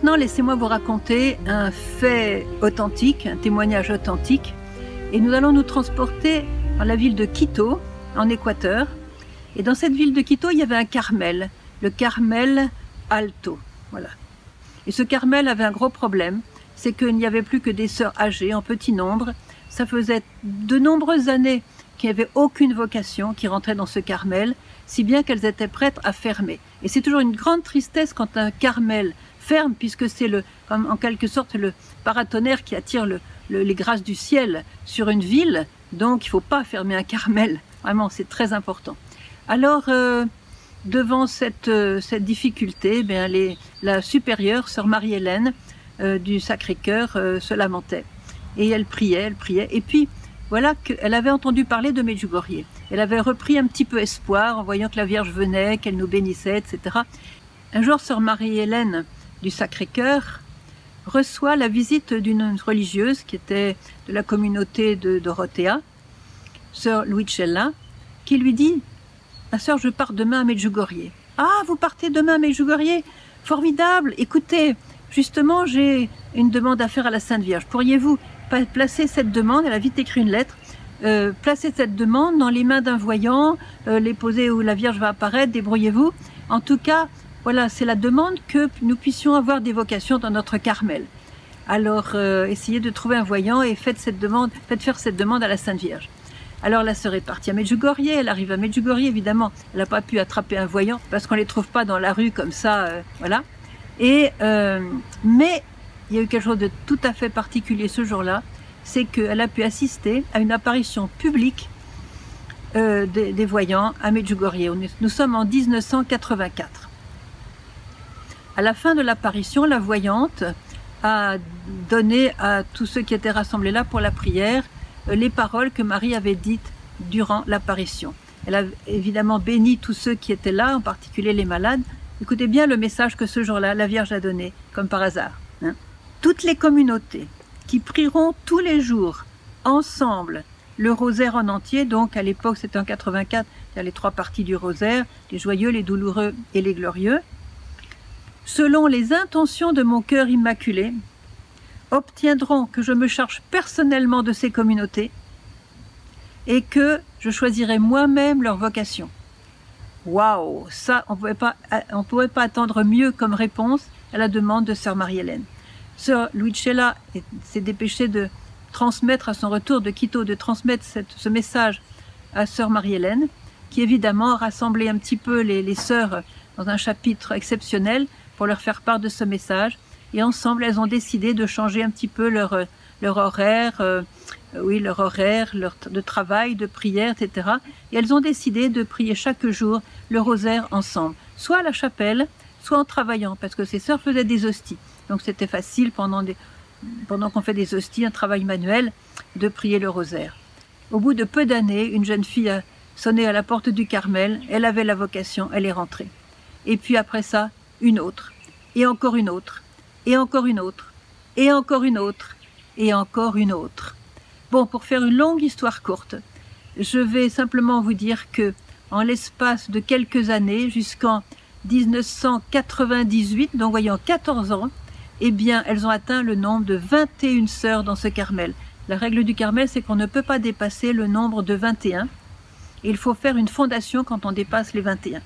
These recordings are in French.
maintenant, laissez-moi vous raconter un fait authentique, un témoignage authentique. Et nous allons nous transporter dans la ville de Quito, en Équateur. Et dans cette ville de Quito, il y avait un Carmel, le Carmel Alto. Voilà. Et ce Carmel avait un gros problème, c'est qu'il n'y avait plus que des sœurs âgées en petit nombre. Ça faisait de nombreuses années qu'il n'y avait aucune vocation qui rentrait dans ce Carmel, si bien qu'elles étaient prêtes à fermer. Et c'est toujours une grande tristesse quand un Carmel ferme, puisque c'est en quelque sorte le paratonnerre qui attire les grâces du ciel sur une ville. Donc il ne faut pas fermer un Carmel. Vraiment, c'est très important. Alors, devant cette difficulté, la supérieure, sœur Marie-Hélène du Sacré-Cœur, se lamentait. Et elle priait. Et puis, voilà qu'elle avait entendu parler de Medjugorje. Elle avait repris un petit peu espoir en voyant que la Vierge venait, qu'elle nous bénissait, etc. Un jour, sœur Marie-Hélène du Sacré-Cœur reçoit la visite d'une religieuse qui était de la communauté de Dorothea, sœur Luicella, qui lui dit « Ma sœur, je pars demain à Medjugorje. »« Ah, vous partez demain à Medjugorje? Formidable! Écoutez, justement, j'ai une demande à faire à la Sainte Vierge. Pourriez-vous placer cette demande ?» Elle a vite écrit une lettre. Placer cette demande dans les mains d'un voyant, les poser où la Vierge va apparaître, débrouillez-vous. En tout cas, voilà, c'est la demande que nous puissions avoir des vocations dans notre Carmel. Alors, essayez de trouver un voyant et faites faire cette demande à la Sainte Vierge. Alors la sœur est partie à Medjugorje, elle arrive à Medjugorje, évidemment, elle n'a pas pu attraper un voyant parce qu'on ne les trouve pas dans la rue comme ça, voilà. Mais il y a eu quelque chose de tout à fait particulier ce jour-là, c'est qu'elle a pu assister à une apparition publique des voyants à Medjugorje. Nous sommes en 1984. À la fin de l'apparition, la voyante a donné à tous ceux qui étaient rassemblés là pour la prière les paroles que Marie avait dites durant l'apparition. Elle a évidemment béni tous ceux qui étaient là, en particulier les malades. Écoutez bien le message que ce jour-là, la Vierge a donné, comme par hasard. Toutes les communautés qui prieront tous les jours ensemble le rosaire en entier, donc à l'époque c'était en 84, il y a les 3 parties du rosaire, les joyeux, les douloureux et les glorieux, selon les intentions de mon cœur immaculé, obtiendront que je me charge personnellement de ces communautés et que je choisirai moi-même leur vocation. Waouh, ça, on ne pouvait pas attendre mieux comme réponse à la demande de sœur Marie-Hélène. Sœur Luicella s'est dépêchée de transmettre à son retour de Quito, de transmettre ce message à sœur Marie-Hélène, qui évidemment a rassemblé un petit peu les sœurs dans un chapitre exceptionnel pour leur faire part de ce message. Et ensemble, elles ont décidé de changer un petit peu leur horaire, leur horaire de travail, de prière, etc. Et elles ont décidé de prier chaque jour le rosaire ensemble, soit à la chapelle, soit en travaillant, parce que ces sœurs faisaient des hosties. Donc c'était facile pendant qu'on fait des hosties, un travail manuel, de prier le rosaire. Au bout de peu d'années, une jeune fille a sonné à la porte du Carmel, elle avait la vocation, elle est rentrée. Et puis après ça, une autre, et encore une autre, et encore une autre, et encore une autre, et encore une autre. Bon, pour faire une longue histoire courte, je vais simplement vous dire que en l'espace de quelques années, jusqu'en 1998, donc voyons 14 ans, eh bien, elles ont atteint le nombre de 21 sœurs dans ce Carmel. La règle du Carmel, c'est qu'on ne peut pas dépasser le nombre de 21. Et il faut faire une fondation quand on dépasse les 21.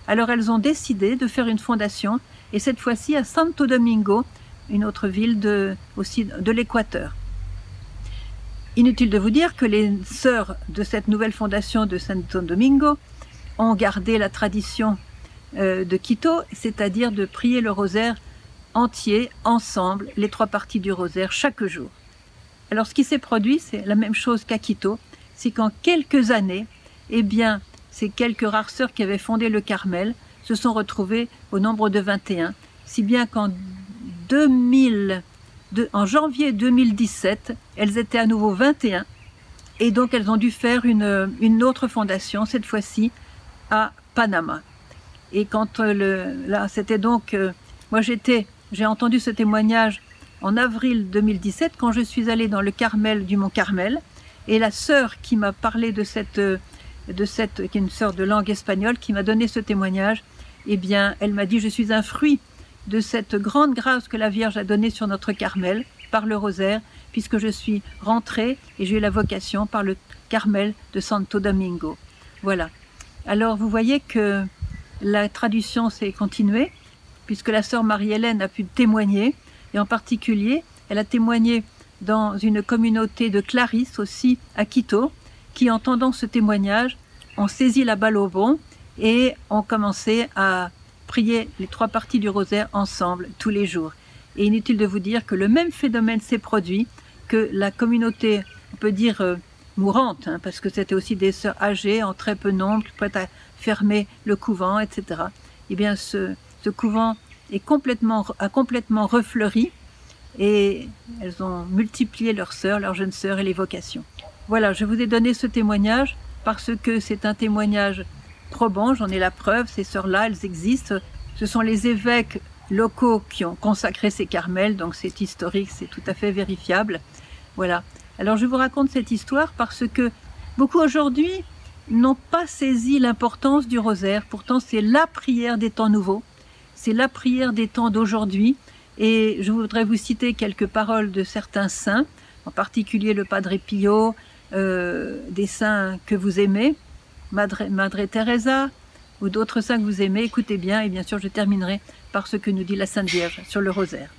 Alors, elles ont décidé de faire une fondation, et cette fois-ci à Santo Domingo, une autre ville aussi de l'Équateur. Inutile de vous dire que les sœurs de cette nouvelle fondation de Santo Domingo ont gardé la tradition de Quito, c'est-à-dire de prier le rosaire entier, ensemble, les 3 parties du rosaire, chaque jour. Alors ce qui s'est produit, c'est la même chose qu'à Quito, c'est qu'en quelques années, eh bien, ces quelques rares sœurs qui avaient fondé le Carmel se sont retrouvées au nombre de 21, si bien qu'en janvier 2017, elles étaient à nouveau 21, et donc elles ont dû faire une autre fondation, cette fois-ci à Panama. Et quand là, c'était donc, moi j'ai entendu ce témoignage en avril 2017, quand je suis allée dans le Carmel du Mont Carmel, et la sœur qui m'a parlé qui est une sœur de langue espagnole, qui m'a donné ce témoignage, eh bien, elle m'a dit, je suis un fruit de cette grande grâce que la Vierge a donnée sur notre Carmel par le rosaire, puisque je suis rentrée et j'ai eu la vocation par le Carmel de Santo Domingo. Voilà. Alors vous voyez que la traduction s'est continuée, puisque la sœur Marie-Hélène a pu témoigner, et en particulier, elle a témoigné dans une communauté de Clarisses aussi à Quito, qui entendant ce témoignage ont saisi la balle au bond et ont commencé à prier les 3 parties du rosaire ensemble tous les jours. Et inutile de vous dire que le même phénomène s'est produit, que la communauté, on peut dire mourante, hein, parce que c'était aussi des sœurs âgées en très peu nombre, prêtes à fermer le couvent, etc. Eh bien ce couvent a complètement refleuri, et elles ont multiplié leurs sœurs, leurs jeunes sœurs et les vocations. Voilà, je vous ai donné ce témoignage parce que c'est un témoignage probant, j'en ai la preuve, ces sœurs-là, elles existent. Ce sont les évêques locaux qui ont consacré ces carmels, donc c'est historique, c'est tout à fait vérifiable. Voilà. Alors je vous raconte cette histoire parce que beaucoup aujourd'hui n'ont pas saisi l'importance du rosaire. Pourtant c'est la prière des temps nouveaux, c'est la prière des temps d'aujourd'hui. Et je voudrais vous citer quelques paroles de certains saints, en particulier le Padre Pio, des saints que vous aimez, Madre Teresa, ou d'autres saints que vous aimez. Écoutez bien, et bien sûr je terminerai par ce que nous dit la Sainte Vierge sur le rosaire.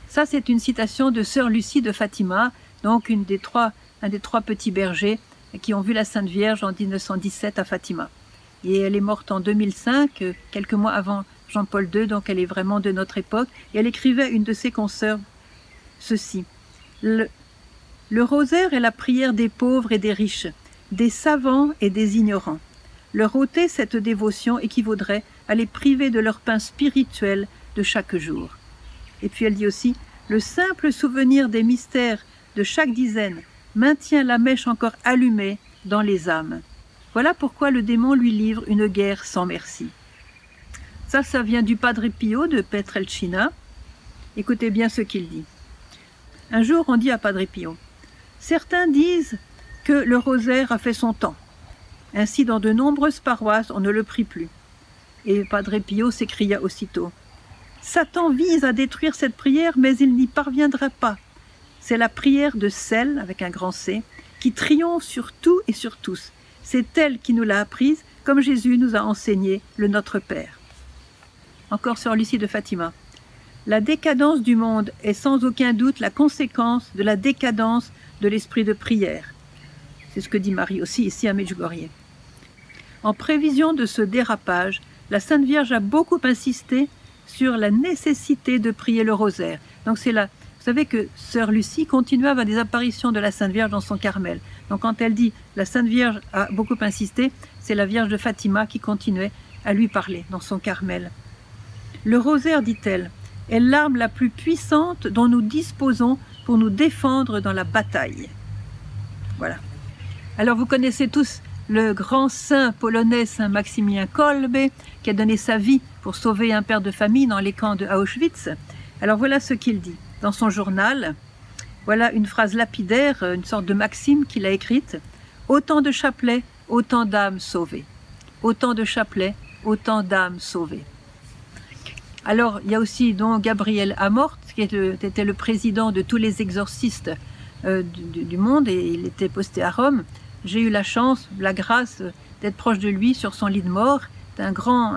Ça c'est une citation de Sœur Lucie de Fatima, donc un des trois petits bergers qui ont vu la Sainte Vierge en 1917 à Fatima. Et elle est morte en 2005, quelques mois avant Jean-Paul II, donc elle est vraiment de notre époque. Et elle écrivait à une de ses consoeurs ceci: le rosaire est la prière des pauvres et des riches, des savants et des ignorants. Leur ôter cette dévotion équivaudrait à les priver de leur pain spirituel de chaque jour. Et puis elle dit aussi: le simple souvenir des mystères de chaque dizaine maintient la mèche encore allumée dans les âmes. Voilà pourquoi le démon lui livre une guerre sans merci. Ça vient du Padre Pio de Pietrelcina. Écoutez bien ce qu'il dit. Un jour, on dit à Padre Pio: certains disent que le rosaire a fait son temps. Ainsi, dans de nombreuses paroisses, on ne le prie plus. Et Padre Pio s'écria aussitôt: Satan vise à détruire cette prière, mais il n'y parviendra pas. C'est la prière de celle, avec un grand C, qui triomphe sur tout et sur tous. C'est elle qui nous l'a apprise, comme Jésus nous a enseigné le Notre Père. Encore Sœur Lucie de Fatima. La décadence du monde est sans aucun doute la conséquence de la décadence de l'esprit de prière. C'est ce que dit Marie aussi ici à Medjugorje. En prévision de ce dérapage, la Sainte Vierge a beaucoup insisté sur la nécessité de prier le rosaire. Donc c'est là, vous savez que Sœur Lucie continue à avoir des apparitions de la Sainte Vierge dans son Carmel. Donc quand elle dit la Sainte Vierge a beaucoup insisté, c'est la Vierge de Fatima qui continuait à lui parler dans son Carmel. Le rosaire, dit-elle, est l'arme la plus puissante dont nous disposons pour nous défendre dans la bataille. Voilà. Alors vous connaissez tous le grand saint polonais, Saint Maximilien Kolbe, qui a donné sa vie pour sauver un père de famille dans les camps de Auschwitz. Alors voilà ce qu'il dit dans son journal. Voilà une phrase lapidaire, une sorte de maxime qu'il a écrite. Autant de chapelets, autant d'âmes sauvées. Autant de chapelets, autant d'âmes sauvées. Alors, il y a aussi donc Gabriel Amort, qui était le président de tous les exorcistes du monde, et il était posté à Rome. J'ai eu la chance, la grâce d'être proche de lui sur son lit de mort. C'est un grand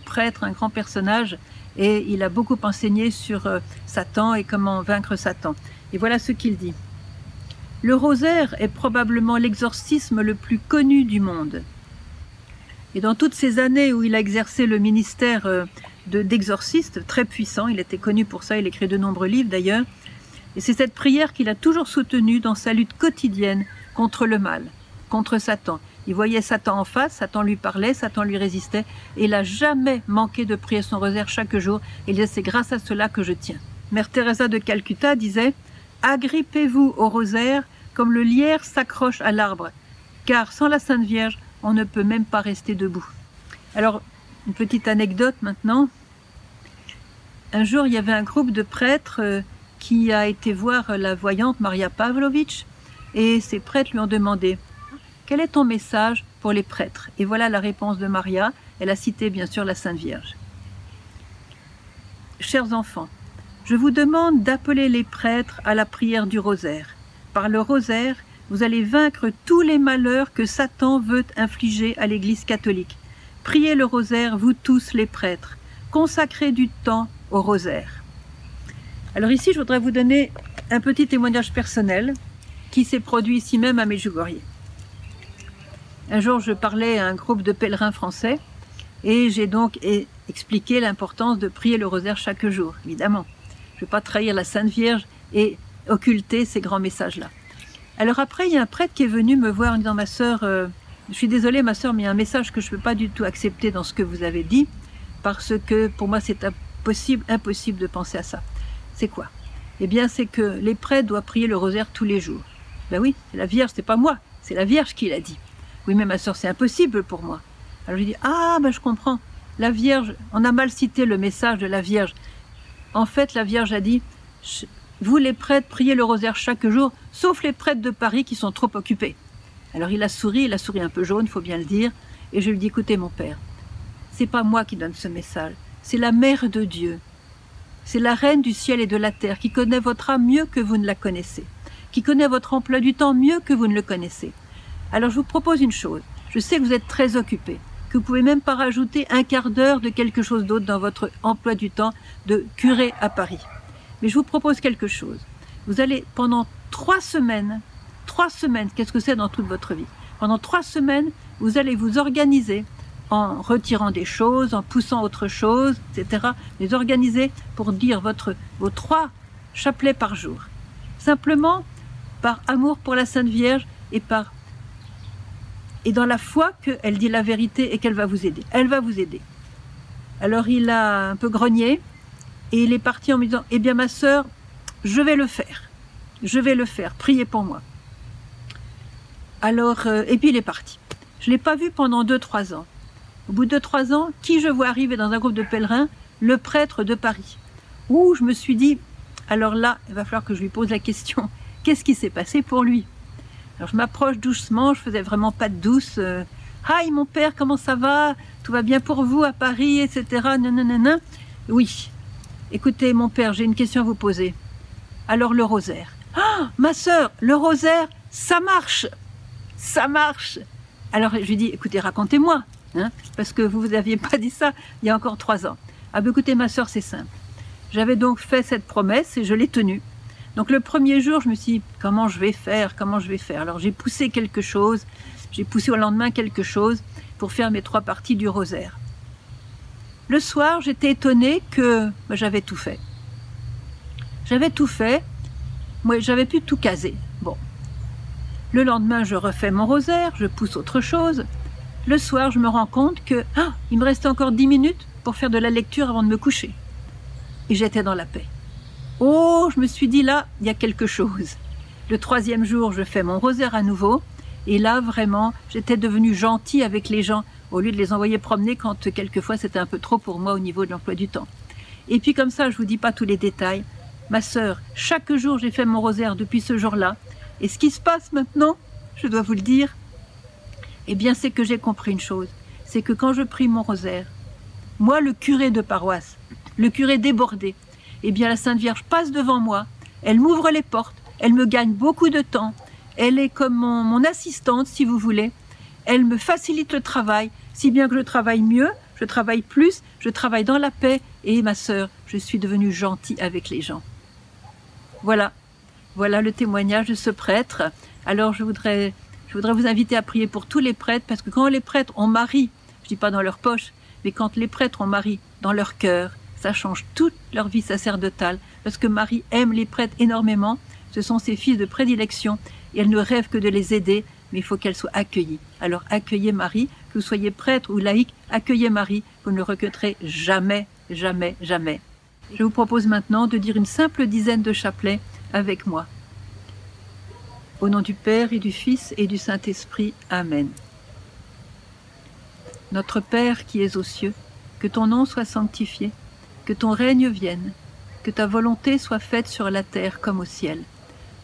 prêtre, un grand personnage, et il a beaucoup enseigné sur Satan et comment vaincre Satan. Et voilà ce qu'il dit. Le rosaire est probablement l'exorcisme le plus connu du monde. Et dans toutes ces années où il a exercé le ministère d'exorciste, très puissant, il était connu pour ça, il écrit de nombreux livres d'ailleurs, et c'est cette prière qu'il a toujours soutenue dans sa lutte quotidienne contre le mal, contre Satan. Il voyait Satan en face, Satan lui parlait, Satan lui résistait, et il n'a jamais manqué de prier son rosaire chaque jour, et il disait: c'est grâce à cela que je tiens. Mère Teresa de Calcutta disait: agrippez-vous au rosaire comme le lierre s'accroche à l'arbre, car sans la Sainte Vierge, on ne peut même pas rester debout. Alors, une petite anecdote maintenant. Un jour, il y avait un groupe de prêtres qui a été voir la voyante Maria Pavlovitch, et ces prêtres lui ont demandé: quel est ton message pour les prêtres? Et voilà la réponse de Maria. Elle a cité bien sûr la Sainte Vierge. chers enfants, je vous demande d'appeler les prêtres à la prière du rosaire. Par le rosaire, vous allez vaincre tous les malheurs que Satan veut infliger à l'Église catholique. Priez le rosaire, vous tous les prêtres. Consacrez du temps au rosaire. Alors ici, je voudrais vous donner un petit témoignage personnel qui s'est produit ici même à Medjugorje. Un jour, je parlais à un groupe de pèlerins français et j'ai donc expliqué l'importance de prier le rosaire chaque jour, évidemment. Je ne vais pas trahir la Sainte Vierge et occulter ces grands messages-là. Alors après, il y a un prêtre qui est venu me voir en disant « Ma sœur, je suis désolée ma sœur, mais il y a un message que je ne peux pas du tout accepter dans ce que vous avez dit, parce que pour moi c'est impossible de penser à ça. » C'est quoi? Eh bien c'est que les prêtres doivent prier le rosaire tous les jours. Ben oui, c'est la Vierge, c'est pas moi, c'est la Vierge qui l'a dit. Oui mais ma sœur, c'est impossible pour moi. Alors je dis « Ah ben je comprends, la Vierge, on a mal cité le message de la Vierge. En fait la Vierge a dit « Vous les prêtres, priez le rosaire chaque jour, sauf les prêtres de Paris qui sont trop occupés. » Alors il a souri un peu jaune, il faut bien le dire, et je lui dis « Écoutez mon père, c'est pas moi qui donne ce message, c'est la Mère de Dieu. C'est la Reine du ciel et de la terre qui connaît votre âme mieux que vous ne la connaissez, qui connaît votre emploi du temps mieux que vous ne le connaissez. Alors je vous propose une chose, je sais que vous êtes très occupé, que vous ne pouvez même pas rajouter un quart d'heure de quelque chose d'autre dans votre emploi du temps de curé à Paris. Mais je vous propose quelque chose. Vous allez pendant 3 semaines, qu'est-ce que c'est dans toute votre vie? Pendant 3 semaines, vous allez vous organiser en retirant des choses, en poussant autre chose, etc. Les organiser pour dire vos 3 chapelets par jour. Simplement par amour pour la Sainte Vierge et dans la foi qu'elle dit la vérité et qu'elle va vous aider. Elle va vous aider. Alors il a un peu grogné et il est parti en me disant « Eh bien ma sœur, je vais le faire. Je vais le faire. Priez pour moi. » Alors, et puis il est parti. Je ne l'ai pas vu pendant 2-3 ans. Au bout de 2-3 ans, qui je vois arriver dans un groupe de pèlerins? Le prêtre de Paris. Où je me suis dit, alors là, il va falloir que je lui pose la question, qu'est-ce qui s'est passé pour lui? Alors je m'approche doucement, je faisais vraiment pas de douce. Hi mon père, comment ça va? Tout va bien pour vous à Paris, etc. Nanana. Oui. Écoutez mon père, j'ai une question à vous poser. Alors le rosaire. Ah, ma sœur, le rosaire, ça marche. Ça marche. Alors je lui dis, écoutez, racontez-moi. Hein, parce que vous n'aviez pas dit ça il y a encore 3 ans. Ah ben écoutez ma sœur, c'est simple. J'avais donc fait cette promesse et je l'ai tenue. Donc le premier jour, je me suis dit, comment je vais faire? Alors j'ai poussé quelque chose, j'ai poussé au lendemain quelque chose pour faire mes 3 parties du rosaire. Le soir, j'étais étonnée que j'avais tout fait. J'avais tout fait, moi j'avais pu tout caser. Bon. Le lendemain, je refais mon rosaire, je pousse autre chose. Le soir, je me rends compte que il me restait encore 10 minutes pour faire de la lecture avant de me coucher. Et j'étais dans la paix. Oh, je me suis dit là, il y a quelque chose. Le 3e jour, je fais mon rosaire à nouveau. Et là, vraiment, j'étais devenue gentille avec les gens, au lieu de les envoyer promener quand quelquefois c'était un peu trop pour moi au niveau de l'emploi du temps. Et puis comme ça, je ne vous dis pas tous les détails. Ma sœur, chaque jour, j'ai fait mon rosaire depuis ce jour-là. Et ce qui se passe maintenant, je dois vous le dire, eh bien, c'est que j'ai compris une chose. C'est que quand je prie mon rosaire, moi, le curé de paroisse, le curé débordé, eh bien, la Sainte Vierge passe devant moi, elle m'ouvre les portes, elle me gagne beaucoup de temps, elle est comme mon assistante, si vous voulez, elle me facilite le travail, si bien que je travaille mieux, je travaille plus, je travaille dans la paix, et ma sœur, je suis devenue gentille avec les gens. Voilà, voilà le témoignage de ce prêtre. Alors, je voudrais vous inviter à prier pour tous les prêtres, parce que quand les prêtres ont Marie, je ne dis pas dans leur poche, mais quand les prêtres ont Marie dans leur cœur, ça change toute leur vie sacerdotale, parce que Marie aime les prêtres énormément, ce sont ses fils de prédilection, et elle ne rêve que de les aider, mais il faut qu'elle soit accueillie. Alors accueillez Marie, que vous soyez prêtre ou laïque, accueillez Marie, vous ne le regretterez jamais, jamais, jamais. Je vous propose maintenant de dire une simple dizaine de chapelets avec moi. Au nom du Père et du Fils et du Saint-Esprit. Amen. Notre Père qui es aux cieux, que ton nom soit sanctifié, que ton règne vienne, que ta volonté soit faite sur la terre comme au ciel.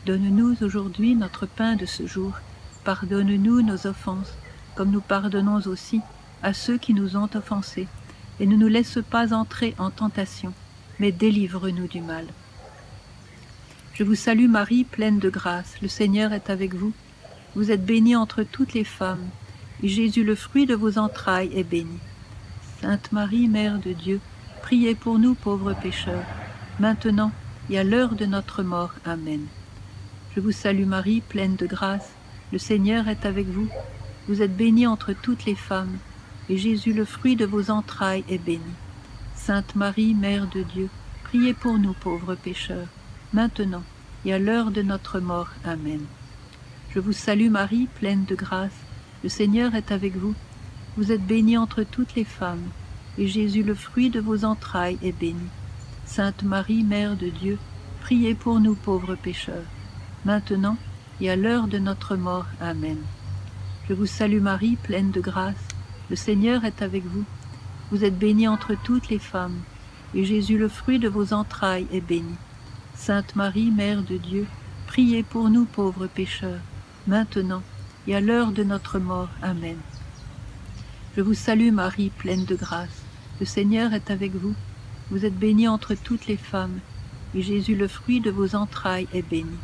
Donne-nous aujourd'hui notre pain de ce jour. Pardonne-nous nos offenses, comme nous pardonnons aussi à ceux qui nous ont offensés. Et ne nous laisse pas entrer en tentation, mais délivre-nous du mal. Je vous salue Marie, pleine de grâce, le Seigneur est avec vous. Vous êtes bénie entre toutes les femmes, et Jésus, le fruit de vos entrailles, est béni. Sainte Marie, Mère de Dieu, priez pour nous pauvres pécheurs, maintenant et à l'heure de notre mort. Amen. Je vous salue Marie, pleine de grâce, le Seigneur est avec vous. Vous êtes bénie entre toutes les femmes, et Jésus, le fruit de vos entrailles, est béni. Sainte Marie, Mère de Dieu, priez pour nous pauvres pécheurs, maintenant et à l'heure de notre mort. Amen. Je vous salue Marie, pleine de grâce, le Seigneur est avec vous. Vous êtes bénie entre toutes les femmes, et Jésus, le fruit de vos entrailles, est béni. Sainte Marie, Mère de Dieu, priez pour nous pauvres pécheurs, maintenant et à l'heure de notre mort. Amen. Je vous salue Marie, pleine de grâce, le Seigneur est avec vous. Vous êtes bénie entre toutes les femmes, et Jésus, le fruit de vos entrailles, est béni. Sainte Marie, Mère de Dieu, priez pour nous pauvres pécheurs, maintenant et à l'heure de notre mort. Amen. Je vous salue Marie, pleine de grâce, le Seigneur est avec vous. Vous êtes bénie entre toutes les femmes, et Jésus, le fruit de vos entrailles, est béni.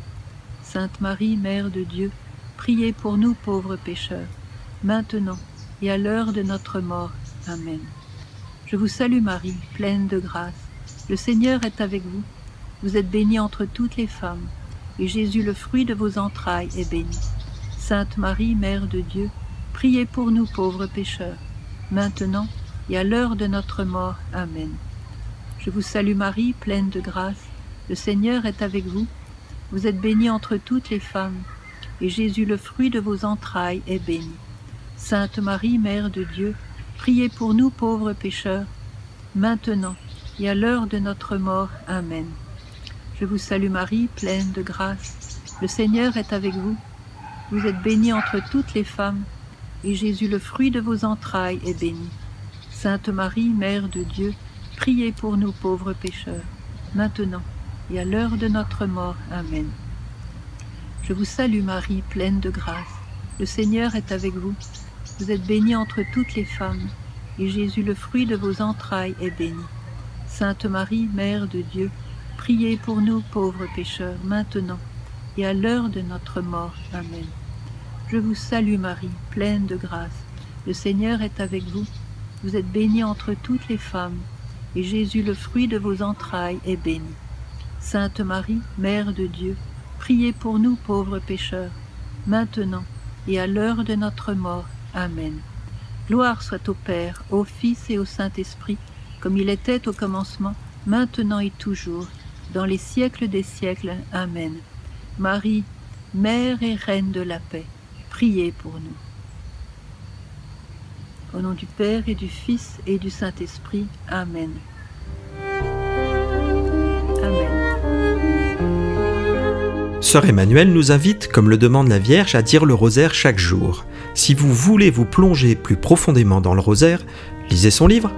Sainte Marie, Mère de Dieu, priez pour nous pauvres pécheurs, maintenant et à l'heure de notre mort. Amen. Je vous salue Marie, pleine de grâce, le Seigneur est avec vous. Vous êtes bénie entre toutes les femmes, et Jésus, le fruit de vos entrailles, est béni. Sainte Marie, Mère de Dieu, priez pour nous pauvres pécheurs, maintenant et à l'heure de notre mort. Amen. Je vous salue Marie, pleine de grâce, le Seigneur est avec vous. Vous êtes bénie entre toutes les femmes, et Jésus, le fruit de vos entrailles, est béni. Sainte Marie, Mère de Dieu, priez pour nous pauvres pécheurs, maintenant et à l'heure de notre mort. Amen. Je vous salue Marie, pleine de grâce, le Seigneur est avec vous. Vous êtes bénie entre toutes les femmes, et Jésus, le fruit de vos entrailles, est béni. Sainte Marie, Mère de Dieu, priez pour nous pauvres pécheurs, maintenant et à l'heure de notre mort. Amen. Je vous salue Marie, pleine de grâce, le Seigneur est avec vous. Vous êtes bénie entre toutes les femmes, et Jésus, le fruit de vos entrailles, est béni. Sainte Marie, Mère de Dieu, priez pour nous pauvres pécheurs, maintenant et à l'heure de notre mort. Amen. Je vous salue Marie, pleine de grâce, le Seigneur est avec vous. Vous êtes bénie entre toutes les femmes, et Jésus, le fruit de vos entrailles, est béni. Sainte Marie, Mère de Dieu, priez pour nous pauvres pécheurs, maintenant et à l'heure de notre mort. Amen. Gloire soit au Père, au Fils et au Saint-Esprit, comme il était au commencement, maintenant et toujours, dans les siècles des siècles. Amen. Marie, Mère et Reine de la paix, priez pour nous. Au nom du Père et du Fils et du Saint-Esprit. Amen. Amen. Sœur Emmanuelle nous invite, comme le demande la Vierge, à dire le rosaire chaque jour. Si vous voulez vous plonger plus profondément dans le rosaire, lisez son livre